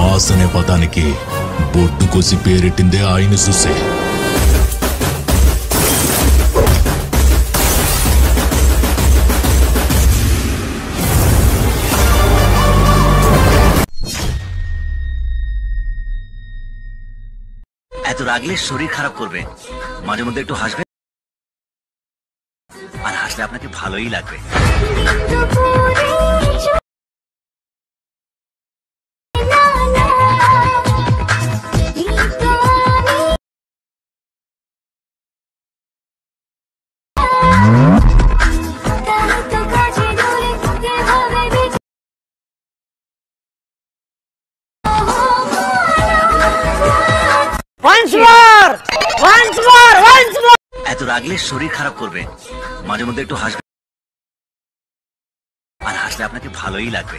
Boss అనే పదానికి బొడ్డు కోసి పేరెట్టిందే ఆయన చూసే. এত রাগলে শরীর খারাপ করবে, মাঝে মধ্যে একটু হাসবে, আর হাসলে আপনাকে ভালোই লাগবে। এত রাগলে শরীর খারাপ করবে, মাঝে মধ্যে একটু হাসবে, আর হাসলে আপনাকে ভালোই লাগবে।